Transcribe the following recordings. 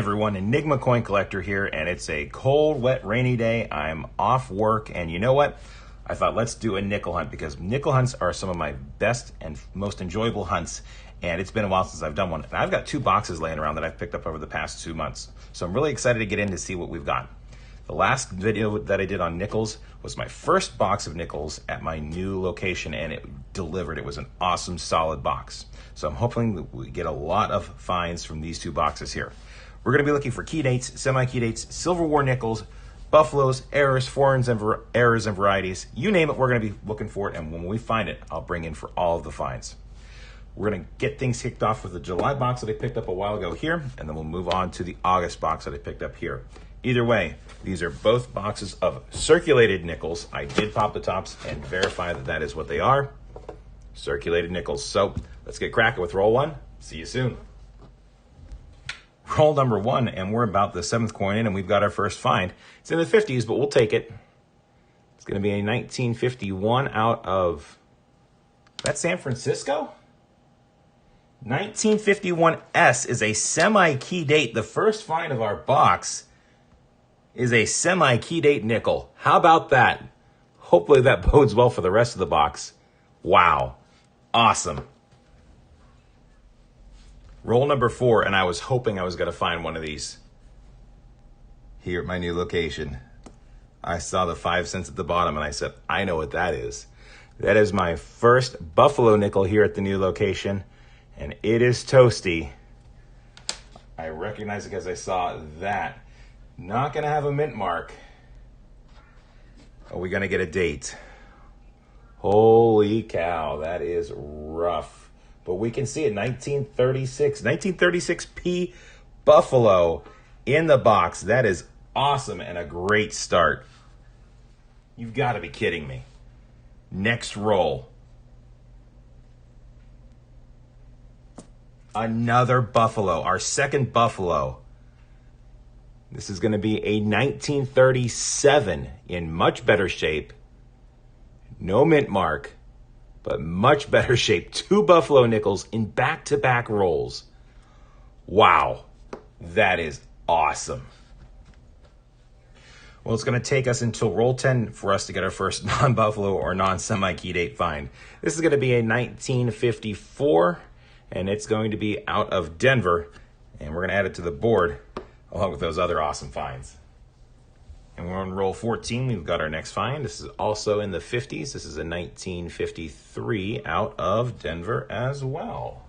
everyone, Enigma Coin Collector here, and it's a cold, wet, rainy day. I'm off work, and you know what? I thought let's do a nickel hunt because nickel hunts are some of my best and most enjoyable hunts, and it's been a while since I've done one. And I've got 2 boxes laying around that I've picked up over the past 2 months, so I'm really excited to get in to see what we've got. The last video that I did on nickels was my first box of nickels at my new location, and it delivered. It was an awesome, solid box. So I'm hoping that we get a lot of finds from these 2 boxes here. We're going to be looking for key dates, semi-key dates, Silver War nickels, buffaloes, errors, foreigns, and errors and varieties. You name it, we're going to be looking for it, and when we find it, I'll bring in for all of the finds. We're going to get things kicked off with the July box that I picked up a while ago here, and then we'll move on to the August box that I picked up here. Either way, these are both boxes of circulated nickels. I did pop the tops and verify that that is what they are. Circulated nickels. So let's get cracking with roll 1. See you soon. Roll number 1, and we're about the 7th coin in, and we've got our first find. It's in the 50s, but we'll take it. It's going to be a 1951 out of, that's San Francisco? 1951S is a semi-key date. The first find of our box is a semi-key date nickel. How about that? Hopefully that bodes well for the rest of the box. Wow. Awesome. Roll number 4, and I was hoping I was going to find one of these here at my new location. I saw the 5 cents at the bottom, and I said, I know what that is. That is my first buffalo nickel here at the new location, and it is toasty. I recognize it because I saw that. Not going to have a mint mark. Are we going to get a date? Holy cow, that is rough. But we can see it, 1936 P Buffalo in the box. That is awesome and a great start. You've got to be kidding me. Next roll. Another Buffalo, our second Buffalo. This is going to be a 1937 in much better shape. No mint mark, but much better shape. 2 buffalo nickels in back-to-back rolls. Wow, that is awesome. Well, it's going to take us until roll 10 for us to get our first non-buffalo or non-semi-key date find. This is going to be a 1954, and it's going to be out of Denver, and we're going to add it to the board along with those other awesome finds. And we're on roll 14. We've got our next find. This is also in the 50s. This is a 1953 out of Denver as well.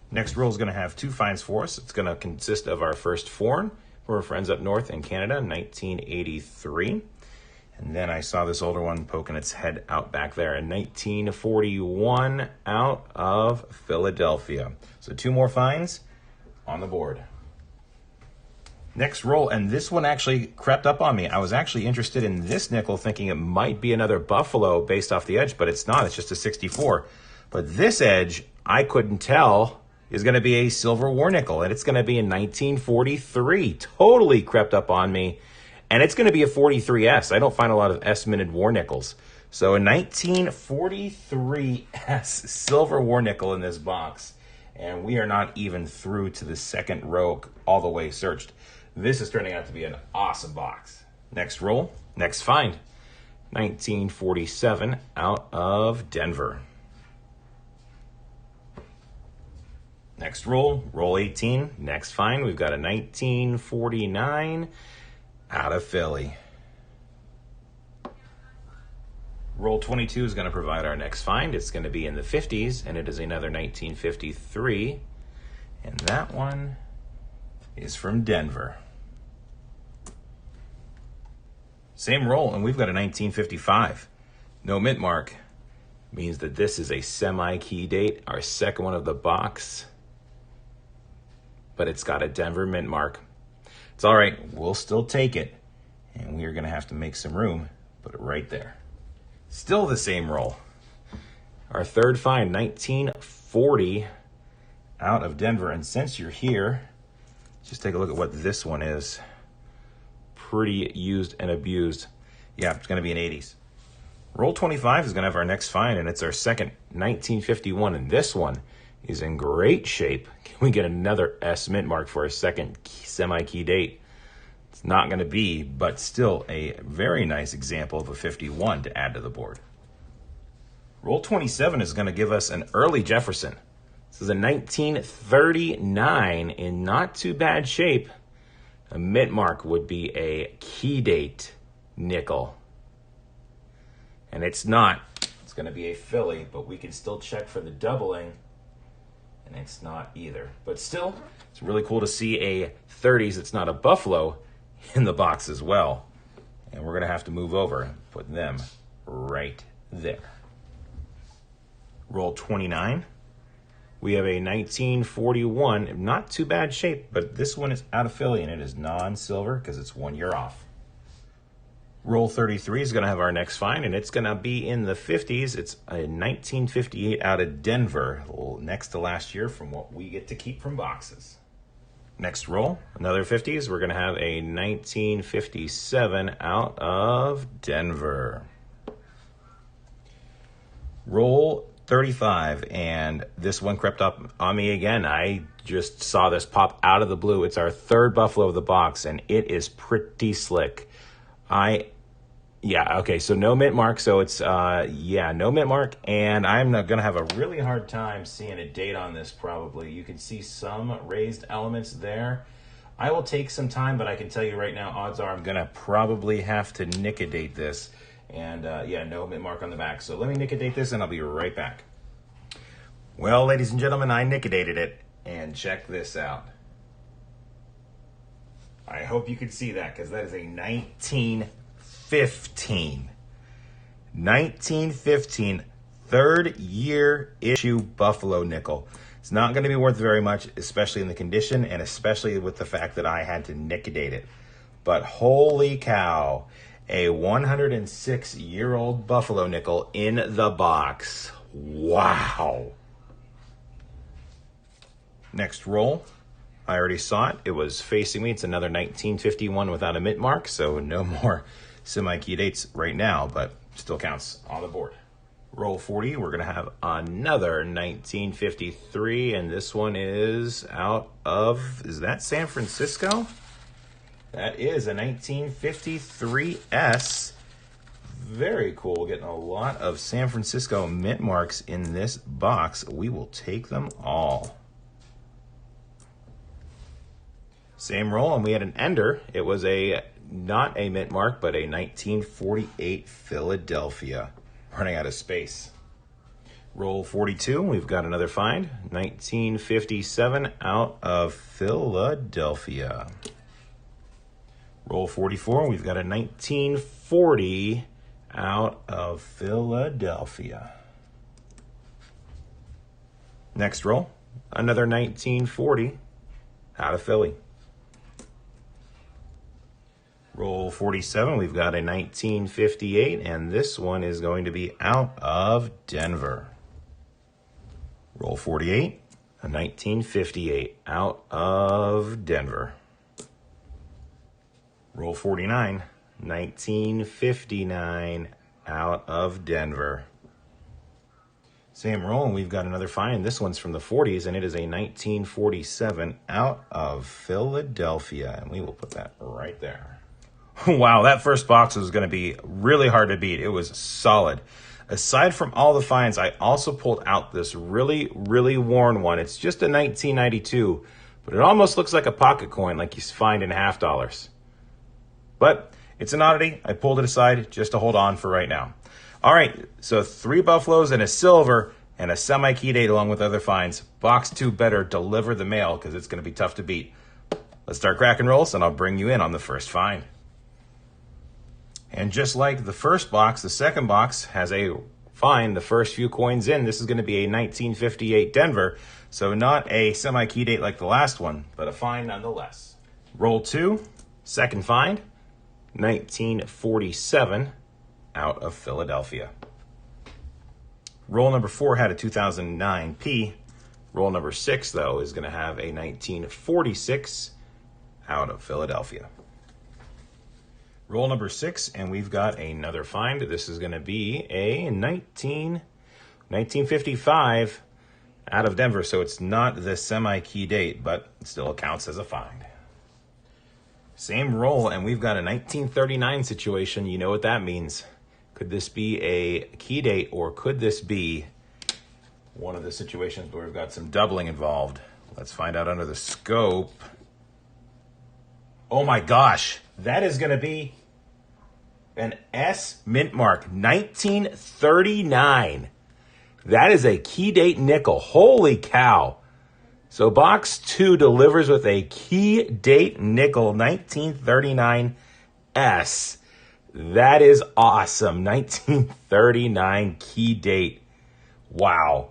Next roll is going to have 2 finds for us. It's going to consist of our first foreign from our friends up north in Canada, 1983. And then I saw this older one poking its head out back there in 1941 out of Philadelphia. So 2 more finds on the board. Next roll, and this one actually crept up on me. I was actually interested in this nickel, thinking it might be another buffalo based off the edge, but it's not. It's just a 64. But this edge, I couldn't tell, is going to be a Silver War nickel, and it's going to be in 1943. Totally crept up on me, and it's going to be a 43S. I don't find a lot of S-minted war nickels. So a 1943 S Silver War nickel in this box, and we are not even through to the second row all the way searched. This is turning out to be an awesome box. Next roll, next find, 1947 out of Denver. Next roll, roll 18, next find, we've got a 1949 out of Philly. Roll 22 is going to provide our next find. It's going to be in the 50s, and it is another 1953, and that one is from Denver. Same roll, and we've got a 1955. No mint mark. Means that this is a semi-key date, our second one of the box. But it's got a Denver mint mark. It's all right. We'll still take it. And we are going to have to make some room. Put it right there. Still the same roll. Our third find, 1940 out of Denver. And since you're here, just take a look at what this one is. Pretty used and abused. Yeah, it's going to be an 80s. Roll 25 is going to have our next find, and it's our second 1951, and this one is in great shape. Can we get another S mint mark for a second semi-key date? It's not going to be, but still a very nice example of a 51 to add to the board. Roll 27 is going to give us an early Jefferson. This is a 1939 in not too bad shape. A mint mark would be a key date nickel. And it's not. It's going to be a Philly, but we can still check for the doubling. And it's not either. But still, it's really cool to see a 30s. It's not a Buffalo in the box as well. And we're going to have to move over and put them right there. Roll 29. We have a 1941, not too bad shape, but this one is out of Philly and it is non-silver because it's 1 year off. Roll 33 is going to have our next find, and it's going to be in the 50s. It's a 1958 out of Denver, next to last year from what we get to keep from boxes. Next roll, another 50s. We're going to have a 1957 out of Denver. Roll 35, and this one crept up on me again. I just saw this pop out of the blue. It's our third Buffalo of the box, and it is pretty slick. Okay, so no mint mark, so it's, no mint mark, and I'm going to have a really hard time seeing a date on this probably. You can see some raised elements there. I will take some time, but I can tell you right now, odds are I'm going to probably have to nick-a-date this, and no mint mark on the back. So let me nick-a-date this, and I'll be right back. Well, ladies and gentlemen, I nick-a-dated it, and check this out. I hope you can see that, because that is a 1915 third year issue Buffalo nickel. It's not going to be worth very much, especially in the condition and especially with the fact that I had to nick-a-date it. But holy cow, a 106-year-old Buffalo nickel in the box. Wow. Next roll. I already saw it. It was facing me. It's another 1951 without a mint mark, so no more semi-key dates right now, but still counts on the board. Roll 40, we're going to have another 1953, and this one is out of, is that San Francisco? That is a 1953S. Very cool. Getting a lot of San Francisco mint marks in this box. We will take them all. Same roll, and we had an ender. It was not a mint mark, but a 1948 Philadelphia. Running out of space. Roll 42, we've got another find. 1957 out of Philadelphia. Roll 44, we've got a 1940 out of Philadelphia. Next roll, another 1940 out of Philly. Roll 47, we've got a 1958, and this one is going to be out of Denver. Roll 48, a 1958 out of Denver. Roll 49, 1959 out of Denver. Same roll, and we've got another find. This one's from the 40s, and it is a 1947 out of Philadelphia, and we will put that right there. Wow, that first box was going to be really hard to beat. It was solid. Aside from all the finds, I also pulled out this really, really worn one. It's just a 1992, but it almost looks like a pocket coin like you find in half dollars. But it's an oddity. I pulled it aside just to hold on for right now. All right, so 3 Buffaloes and a silver and a semi-key date along with other finds. Box 2 better deliver the mail because it's going to be tough to beat. Let's start cracking rolls, and I'll bring you in on the first find. And just like the first box, the second box has a find. The first few coins in, this is going to be a 1958 Denver. So not a semi-key date like the last one, but a find nonetheless. Roll 2, second find, 1947 out of Philadelphia. Roll number 4 had a 2009 P. Roll number 6, though, is going to have a 1946 out of Philadelphia. Roll number 6, and we've got another find. This is going to be a 1955 out of Denver, so it's not the semi-key date, but it still counts as a find. Same roll, and we've got a 1939 situation. You know what that means. Could this be a key date, or could this be one of the situations where we've got some doubling involved? Let's find out under the scope. Oh my gosh, that is going to be an S mint mark, 1939. That is a key date nickel. Holy cow. So box 2 delivers with a key date nickel, 1939 S. That is awesome. 1939 key date. Wow.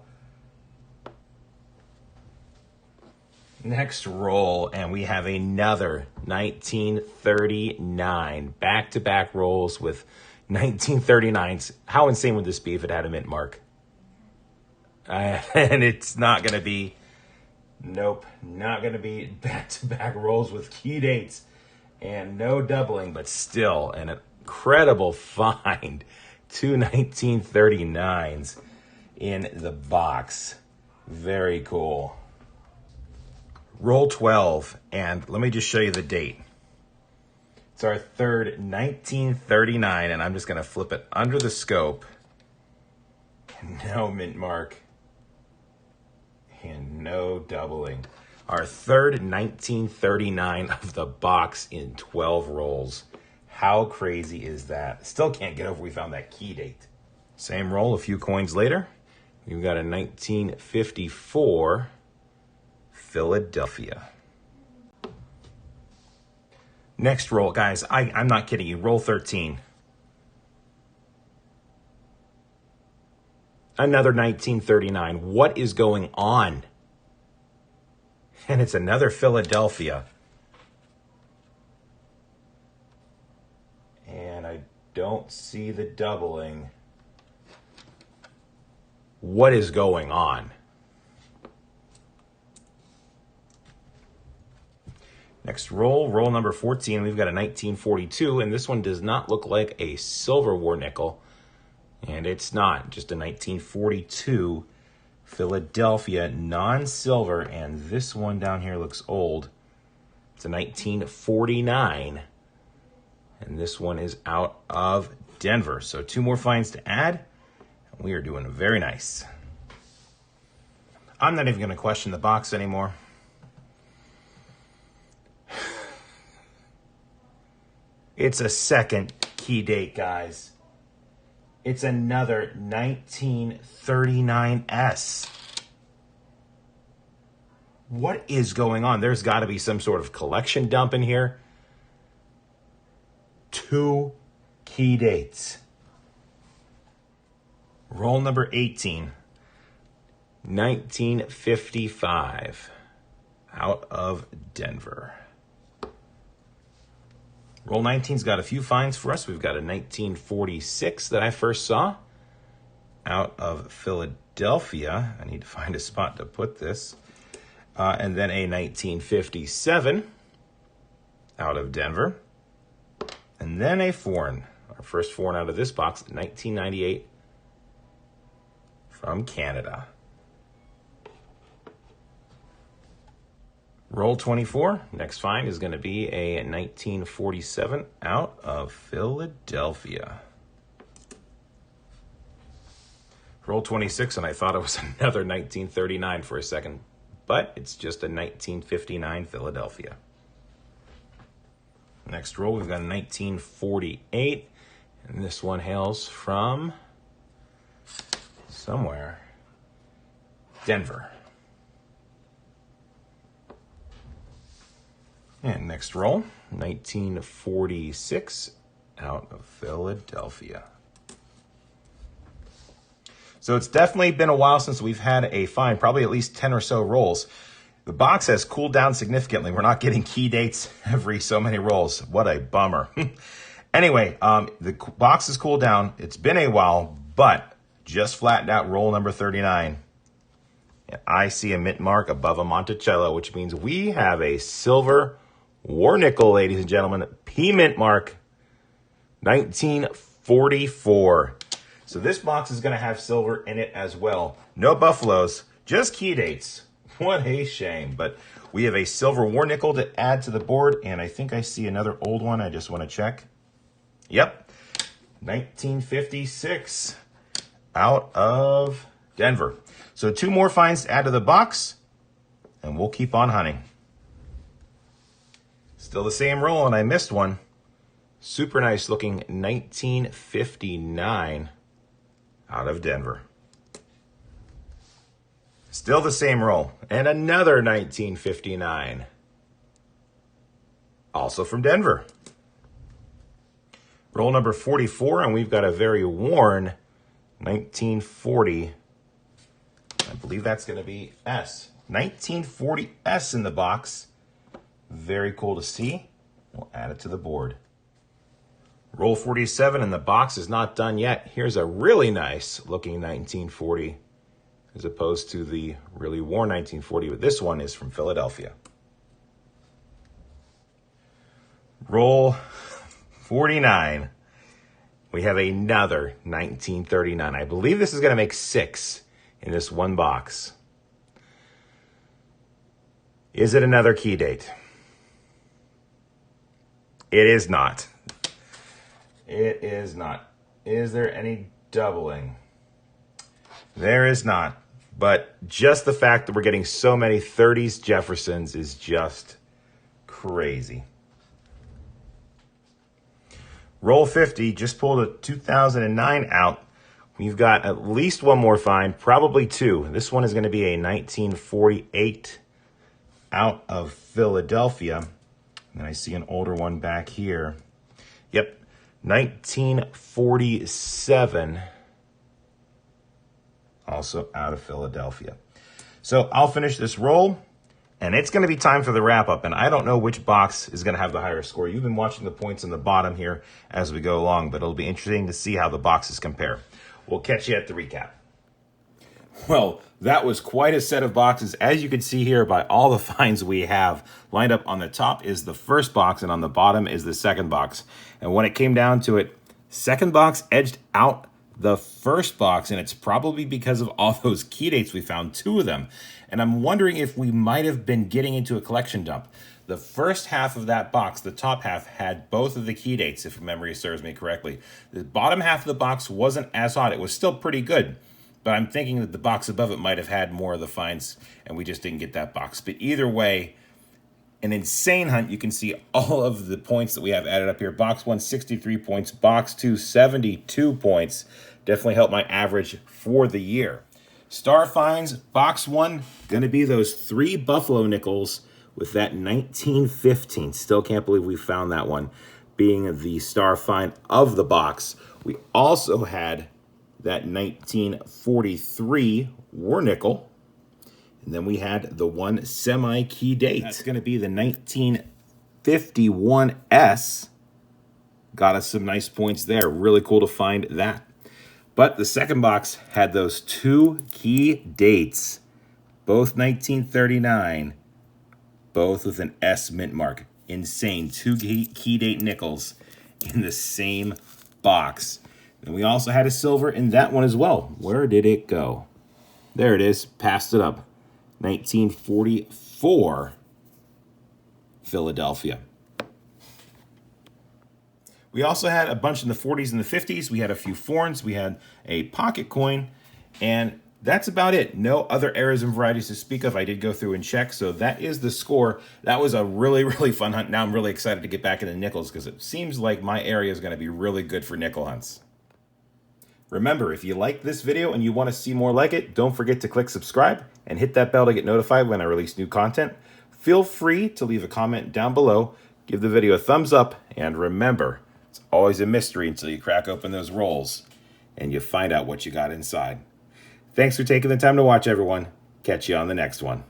Next roll, and we have another 1939. Back-to-back rolls with 1939s. How insane would this be if it had a mint mark? And it's not going to be, nope, not going to be back-to-back rolls with key dates and no doubling, but still an incredible find. 2 1939s in the box. Very cool. Roll 12, and let me just show you the date. It's our third 1939, and I'm just going to flip it under the scope. No mint mark. And no doubling. Our third 1939 of the box in 12 rolls. How crazy is that? Still can't get over we found that key date. Same roll a few coins later. We've got a 1954 Philadelphia. Next roll, guys. I'm not kidding you. Roll 13. Another 1939. What is going on? And it's another Philadelphia. And I don't see the doubling. What is going on? Next roll, roll number 14. We've got a 1942, and this one does not look like a silver war nickel. And it's not, just a 1942 Philadelphia non-silver, and this one down here looks old. It's a 1949, and this one is out of Denver. So 2 more finds to add, and we are doing very nice. I'm not even going to question the box anymore. It's a second key date, guys. It's another 1939S. What is going on? There's got to be some sort of collection dump in here. 2 key dates. Roll number 18. 1955. Out of Denver. Roll 19's got a few finds for us. We've got a 1946 that I first saw out of Philadelphia. I need to find a spot to put this. And then a 1957 out of Denver. And then a foreign, our first foreign out of this box, 1998 from Canada. Roll 24. Next find is going to be a 1947 out of Philadelphia. Roll 26, and I thought it was another 1939 for a second, but it's just a 1959 Philadelphia. Next roll, we've got a 1948, and this one hails from somewhere. Denver. And next roll, 1946 out of Philadelphia. So it's definitely been a while since we've had a find, probably at least 10 or so rolls. The box has cooled down significantly. We're not getting key dates every so many rolls. What a bummer. Anyway, the box has cooled down. It's been a while, but just flattened out roll number 39. And I see a mint mark above a Monticello, which means we have a silver war nickel, ladies and gentlemen. P mint mark, 1944. So this box is going to have silver in it as well. No buffaloes, Just key dates. What a shame. But we have a silver war nickel to add to the board, and I think I see another old one. I just want to check. Yep, 1956 out of Denver. So 2 more finds to add to the box, and we'll keep on hunting. Still the same roll, and I missed one. Super nice looking 1959 out of Denver. Still the same roll, and another 1959. Also from Denver. Roll number 44, and we've got a very worn 1940. I believe that's going to be S. 1940 S in the box. Very cool to see. We'll add it to the board. Roll 47, and the box is not done yet. Here's a really nice looking 1940, as opposed to the really worn 1940, but this one is from Philadelphia. Roll 49. We have another 1939. I believe this is going to make 6 in this one box. Is it another key date? It is not. It is not. Is there any doubling? There is not. But just the fact that we're getting so many 30s Jeffersons is just crazy. Roll 50, just pulled a 2009 out. We've got at least one more find, probably 2. This one is going to be a 1948 out of Philadelphia. And I see an older one back here. Yep, 1947. Also out of Philadelphia. So I'll finish this roll, and it's going to be time for the wrap-up, and I don't know which box is going to have the higher score. You've been watching the points in the bottom here as we go along, but it'll be interesting to see how the boxes compare. We'll catch you at the recap. Well, that was quite a set of boxes. As you can see here by all the finds we have, lined up on the top is the first box, and on the bottom is the second box. And when it came down to it, second box edged out the first box, and it's probably because of all those key dates we found, 2 of them. And I'm wondering if we might have been getting into a collection dump. The first half of that box, the top half, had both of the key dates, if memory serves me correctly. The bottom half of the box wasn't as hot. It was still pretty good, but I'm thinking that the box above it might have had more of the finds, and we just didn't get that box. But either way, an insane hunt. You can see all of the points that we have added up here. Box 1, 63 points. Box 2, 72 points. Definitely helped my average for the year. Star finds, box 1, going to be those 3 Buffalo nickels with that 1915. Still can't believe we found that one, being the star find of the box. We also had that 1943 war nickel. And then we had the one semi-key date. That's going to be the 1951S. Got us some nice points there. Really cool to find that. But the second box had those 2 key dates. Both 1939. Both with an S mint mark. Insane. 2 key date nickels in the same box. And we also had a silver in that one as well. Where did it go? There it is. Passed it up. 1944, Philadelphia. We also had a bunch in the 40s and the 50s. We had a few foreigns. We had a pocket coin, and that's about it. No other errors and varieties to speak of. I did go through and check, so that is the score. That was a really, really fun hunt. Now I'm really excited to get back into nickels because it seems like my area is going to be really good for nickel hunts. Remember, if you like this video and you want to see more like it, don't forget to click subscribe and hit that bell to get notified when I release new content. Feel free to leave a comment down below, give the video a thumbs up, and remember, it's always a mystery until you crack open those rolls and you find out what you got inside. Thanks for taking the time to watch, everyone. Catch you on the next one.